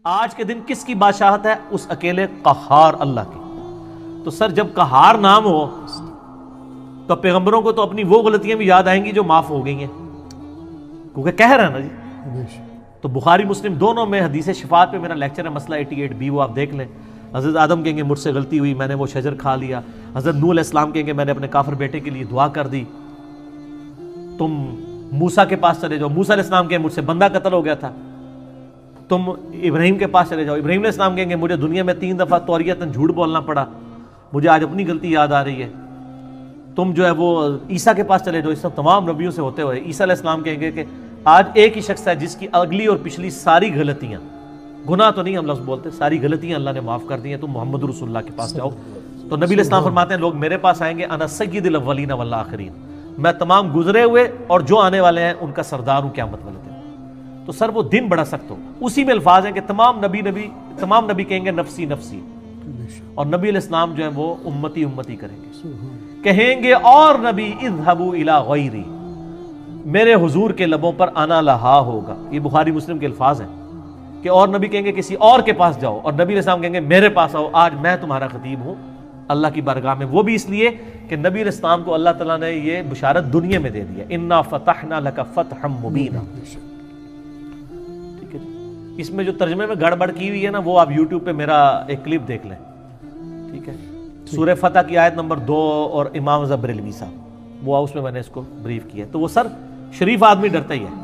آج کے دن کس کی بادشاہت ہے؟ اس اکیلے قہار اللہ کی۔ تو سر جب قہار نام ہو تو پیغمبروں کو تو اپنی وہ غلطیاں بھی یاد آئیں گی جو معاف ہو گئی ہیں، کیونکہ قہر ہے نا جی۔ تو بخاری مسلم دونوں میں حدیث شفاعت پہ میرا لیکچر ہے، مسئلہ 88B، وہ آپ دیکھ لیں۔ حضرت آدم کہیں گے مجھ سے غلطی ہوئی، میں نے وہ شجر کھا لیا۔ حضرت نوح علیہ السلام کہیں گے میں نے اپنے کافر بیٹے کے لیے دعا کر دی۔ تم موسیٰ کے پاس چلے جاؤ، موسیٰ علیہ السلام کہیں مجھ سے بندہ قتل ہو گیا تھا۔ تم ابراہیم کے پاس چلے جاؤ، ابراہیم علیہ السلام کہیں گے مجھے دنیا میں 3 دفعہ توریتاً جھوٹ بولنا پڑا، مجھے آج اپنی غلطی یاد آ رہی ہے۔ تم جو ہے وہ عیسیٰ کے پاس چلے جاؤ، اس طرح تمام نبیوں سے ہوتے ہوئے عیسیٰ علیہ السلام کہیں گے کہ آج ایک ہی شخص ہے جس کی اگلی اور پچھلی ساری غلطیاں، گناہ تو نہیں ہم لفظ بولتے، ساری غلطیاں اللہ نے معاف کر دی ہیں، تم محمد رسول اللہ کے پاس جاؤ۔ تو نبی علیہ السلام فرماتے ہیں لوگ میرے پاس آئیں گے، انا سید الاولین والآخرین، میں تمام گزرے ہوئے اور جو آنے والے ہیں ان کا سردار ہوں قیامت والے دن۔ تو سر وہ دن بڑا سخت ہو، اسی میں الفاظ ہیں کہ تمام نبی کہیں گے نفسی نفسی، اور نبی علیہ السلام جو ہے وہ امتی امتی کریں گے، کہیں گے اور نبی اذهبوا الی غیری، میرے حضور کے لبوں پر انا لہا ہوگا۔ یہ بخاری مسلم کے الفاظ ہیں کہ اور نبی کہیں گے کسی اور کے پاس جاؤ، اور نبی علیہ السلام کہیں گے میرے پاس آؤ، آج میں تمہارا خطیب ہوں اللہ کی بارگاہ میں۔ وہ بھی اس لیے کہ نبی علیہ السلام کو اللہ تعالیٰ نے یہ بشارت دنیا میں دے دی ہے، انا فتحنا لک فتحا مبینا۔ ٹھیک ہے جی، اس میں جو ترجمے میں گڑبڑ کی ہوئی ہے نا، وہ آپ یوٹیوب پہ میرا ایک کلپ دیکھ لیں، ٹھیک ہے، سورہ فتح کی آیت نمبر 2 اور امام بریلوی صاحب، وہ اس میں میں نے اس کو بریف کیا ہے۔ تو وہ سر شریف آدمی ڈرتا ہی ہے،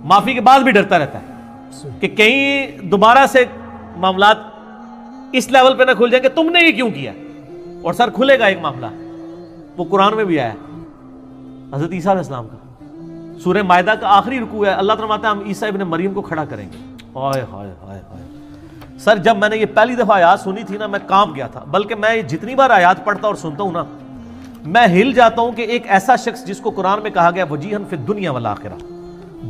معافی کے بعد بھی ڈرتا رہتا ہے کہ کہیں دوبارہ سے معاملات اس لیول پہ نہ کھل جائیں کہ تم نے یہ کیوں کیا، اور سر کھلے گا ایک معاملہ، وہ قرآن میں بھی آیا ہے حضرت عیسیٰ علیہ السلام کا، سورہ مائدہ کا آخری رکوع ہے، اللہ تعالیٰ فرماتا ہے ہم عیسیٰ ابن مریم کو کھڑا کریں گے۔ ہائے ہائے ہائے ہائے سر، جب میں نے یہ پہلی دفعہ آیات سنی تھی نا، میں کانپ گیا تھا، بلکہ میں جتنی بار آیات پڑھتا اور سنتا ہوں نا، میں ہل جاتا ہوں کہ ایک ایسا شخص جس کو قرآن میں کہا گیا وجیہن فی الدنیا والآخرہ،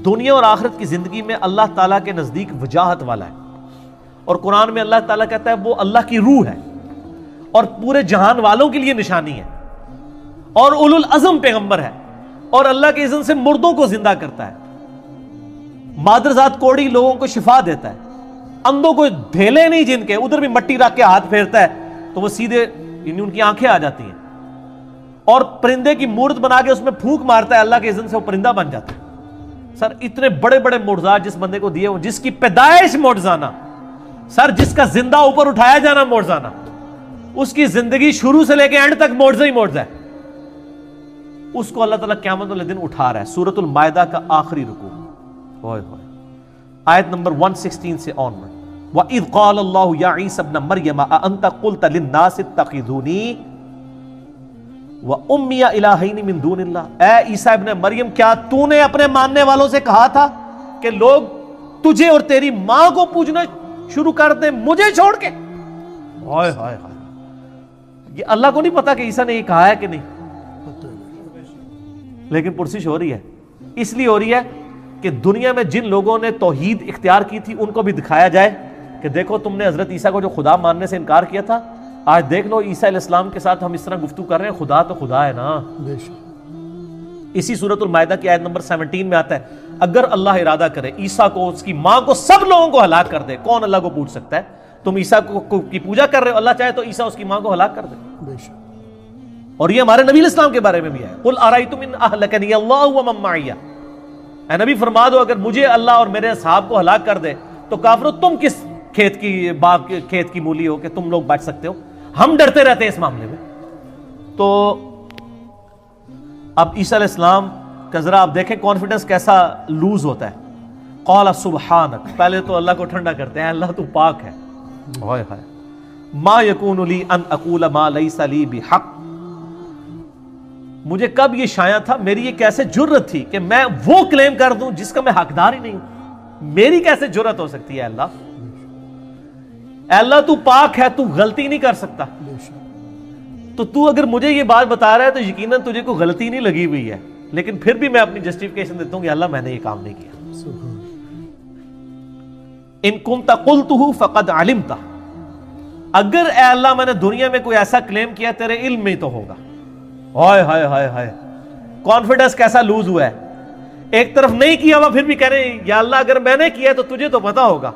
دنیا اور آخرت کی زندگی میں اللہ تعالیٰ کے نزدیک وجاہت والا ہے، اور قرآن میں اللہ تعالیٰ کہتا ہے وہ اللہ کی روح ہے اور پورے جہان والوں کے لیے نشانی ہے، اور اولو العزم پیغمبر ہے، اور اللہ کے اذن سے مردوں کو زندہ کرتا ہے، مادرزاد کوڑی لوگوں کو شفا دیتا ہے، اندھوں کو دھیلے نہیں جن کے ادھر بھی مٹی رکھ کے ہاتھ پھیرتا ہے تو وہ سیدھے ان کی آنکھیں آ جاتی ہیں، اور پرندے کی مورت بنا کے اس میں پھونک مارتا ہے، اللہ کے اذن سے وہ پرندہ بن جاتا ہے۔ سر اتنے بڑے بڑے معجزات جس بندے کو دیے ہوں، جس کی پیدائش معجزانہ، سر جس کا زندہ اوپر اٹھایا جانا معجزانہ، اس کی زندگی شروع سے لے کے اینڈ تک معجزہ ہی معجزہ ہے، اس کو اللہ تعالیٰ قیامت والے دن اٹھا رہا ہے۔ سورۃ المائدہ کا آخری رکوع، ہوئے ہوئے آیت نمبر 116 سے آن میں، وَإِذْ قَالَ اللَّهُ يَا عِيسَى ابْنَ مَرْيَمَ أَأَنْتَ قُلْتَ لِلنَّاسِ اتَّخِذُونِي وَأُمِّيَ إِلَٰهَيْنِ مِن دُونِ اللَّهِ، اے عیسیٰ ابن مریم کیا تو نے اپنے ماننے والوں سے کہا تھا کہ لوگ تجھے اور تیری ماں کو پوجنا شروع کر دیں مجھے چھوڑ کے؟ ہائے ہائے ہائے، یہ اللہ کو نہیں پتا کہ عیسیٰ نے یہ کہا ہے کہ نہیں، لیکن پرسش ہو رہی ہے، اس لیے ہو رہی ہے کہ دنیا میں جن لوگوں نے توحید اختیار کی تھی ان کو بھی دکھایا جائے کہ دیکھو تم نے حضرت عیسیٰ کو جو خدا ماننے سے انکار کیا تھا، آج دیکھ لو عیسیٰ علیہ السلام کے ساتھ ہم اس طرح گفتگو کر رہے ہیں، خدا تو خدا ہے نا۔ اسی سورۃ المائدہ کی آیت نمبر 17 میں آتا ہے اگر اللہ ارادہ کرے عیسیٰ کو، اس کی ماں کو، سب لوگوں کو ہلاک کر دے، کون اللہ کو پوچھ سکتا ہے؟ تم عیسیٰ کی پوجا کر رہے ہو، اللہ چاہے تو عیسیٰ اس کی ماں کو ہلاک کر دے۔ اور یہ ہمارے نبی علیہ السلام کے بارے میں بھی ہے، قل ارأیتم ان اہلکنی اللہ ومن معی، اے نبی فرما دو اگر مجھے اللہ اور میرے اصحاب کو ہلاک کر دے تو کافرو تم کس کھیت کی مولی ہو کہ تم لوگ بچ سکتے ہو؟ ہم ڈرتے رہتے ہیں اس معاملے میں۔ تو اب عیسیٰ علیہ السلام کا ذرا آپ دیکھیں کانفیڈنس کیسا لوز ہوتا ہے، قال سبحانک، پہلے تو اللہ کو ٹھنڈا کرتے ہیں، اللہ تو پاک ہے، ہائے ہائے، ما یکون لی ان اقول ما لیس لی بحق، مجھے کب یہ شایع تھا، میری یہ کیسے جرت تھی کہ میں وہ کلیم کر دوں جس کا میں حقدار ہی نہیں ہوں، میری کیسے جرت ہو سکتی ہے اللہ؟ اے اللہ تو پاک ہے، تو غلطی نہیں کر سکتا، تو اگر مجھے یہ بات بتا رہا ہے تو یقیناً تجھے کوئی غلطی نہیں لگی ہوئی ہے، لیکن پھر بھی میں اپنی جسٹیفیکیشن دیتا ہوں کہ اللہ میں نے یہ کام نہیں کیا۔ ان کنت قلتہ فقد علمتہ، اگر اے اللہ میں نے دنیا میں کوئی ایسا کلیم کیا تیرے علم میں تو ہوگا۔ ہائے ہائے ہائے ہائے، کانفیڈنس کیسا لوز ہوا ہے، ایک طرف نہیں کیا ہوا پھر بھی کہہ رہے ہیں یا اللہ اگر میں نے کیا تو تجھے تو پتا ہوگا۔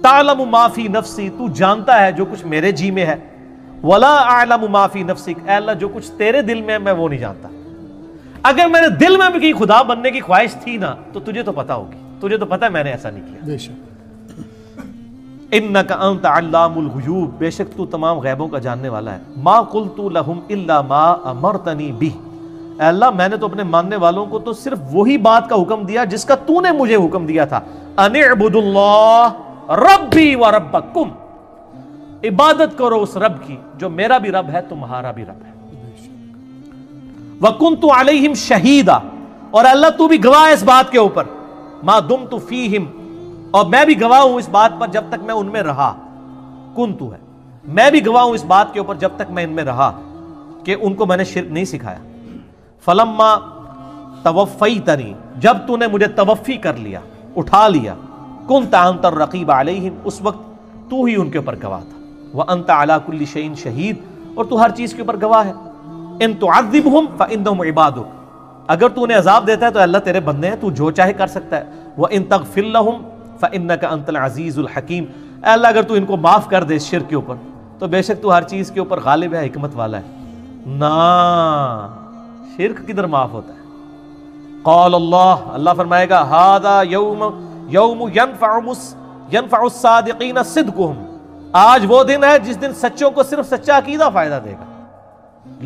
تعلم ما فی نفسی، تو جانتا ہے جو کچھ میرے جی میں ہے، ولا اعلم ما فی نفسک، اے اللہ جو کچھ تیرے دل میں ہے میں وہ نہیں جانتا. اگر میرے دل میں بھی کہیں خدا بننے کی خواہش تھی نا تو تجھے تو پتا ہوگی، تجھے تو پتا ہے میں نے ایسا نہیں کیا. بے شک انک انت علام الغیوب، بے شک تو تمام غیبوں کا جاننے والا ہے. ما قلت لهم الا ما امرتنی به، اے اللہ میں نے تو اپنے ماننے والوں کو تو صرف وہی بات کا حکم دیا جس کا تو نے مجھے حکم دیا تھا. ان اعبدوا اللہ ربی و ربکم، عبادت کرو اس رب کی جو میرا بھی رب ہے تمہارا بھی رب ہے. وَكُنْتُ عَلَيْهِمْ شَهِيدًا، اور اللہ تو بھی گواہ اس بات کے اوپر، مَا دُمْتُ فِيهِمْ، اور میں بھی گواہ ہوں اس بات پر جب تک میں ان میں رہا. کنتو ہے، میں بھی گواہ ہوں اس بات کے اوپر جب تک میں ان میں رہا کہ ان کو میں نے شرک نہیں سکھایا. فَلَمَّا تَوَفَّيْتَنِي، جب تو نے مجھے توفی کر لیا، اٹھا لیا، كُنْتَ أَنْتَ الرَّقِيبَ عَلَيْهِمْ، اس وقت تو ہی ان کے اوپر گواہ تھا. وَأَنْتَ عَلَى كُلِّ شَيْءٍ شَهِيدٌ، اور تو ہر چیز کے اوپر گواہ ہے. ان تعذبهم فانهم عبادك، اگر تو انہیں عذاب دیتا ہے تو اللہ تیرے بندے ہیں، تو جو چاہے کر سکتا ہے. وان تغفر لهم فانك انت العزیز الحکیم، اے اللہ اگر تو ان کو معاف کر دے اس شرک کے اوپر تو بے شک تو ہر چیز کے اوپر غالب ہے، حکمت والا ہے. نا شرک کدھر معاف ہوتا ہے. قال اللہ، اللہ فرمائے گا ھذا یوم ينفع الصادقین صدقهم، آج وہ دن ہے جس دن سچوں کو صرف سچا عقیدہ فائدہ دے گا.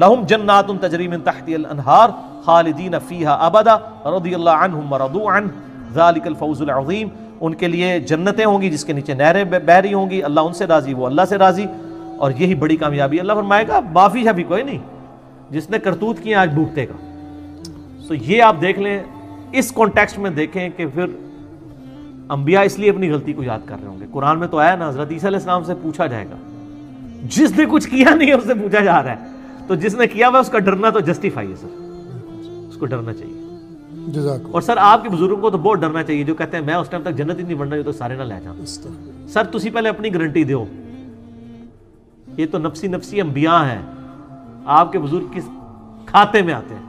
لہم جنات تجری من تحتها الانہار خالدین فیہا ابدا رضی اللہ عنہم ورضوا عنہ ذالک الفوز العظیم، ان کے لیے جنتیں ہوں گی جس کے نیچے نہریں بہہ رہی ہوں گی، اللہ ان سے راضی وہ اللہ سے راضی، اور یہی بڑی کامیابی. اللہ فرمائے گا معافی شافی کوئی نہیں، جس نے کرتوت کیے آج بھوگتے گا. تو یہ آپ دیکھ لیں، اس کانٹیکسٹ میں دیکھیں کہ پھر انبیاء اس لیے اپنی غلطی کو یاد کر رہے ہوں گے. قرآن میں تو آیا نا حضرت عیسیٰ علیہ السلام سے پوچھا جائے گا، جس نے کچھ کیا نہیں ہے اس سے پوچھا جا رہا ہے، تو جس نے کیا ہوا اس کا ڈرنا تو جسٹیفائی ہے سر، اس کو ڈرنا چاہیے. اور سر آپ کے بزرگوں کو تو بہت ڈرنا چاہیے جو کہتے ہیں میں اس ٹائم تک جنت ہی نہیں بننا، یہ تو سارے نہ لے جاؤں. سر تسی پہلے اپنی گارنٹی دیو، یہ تو نفسی نفسی انبیاء ہیں، آپ کے بزرگ کس کھاتے میں آتے ہیں.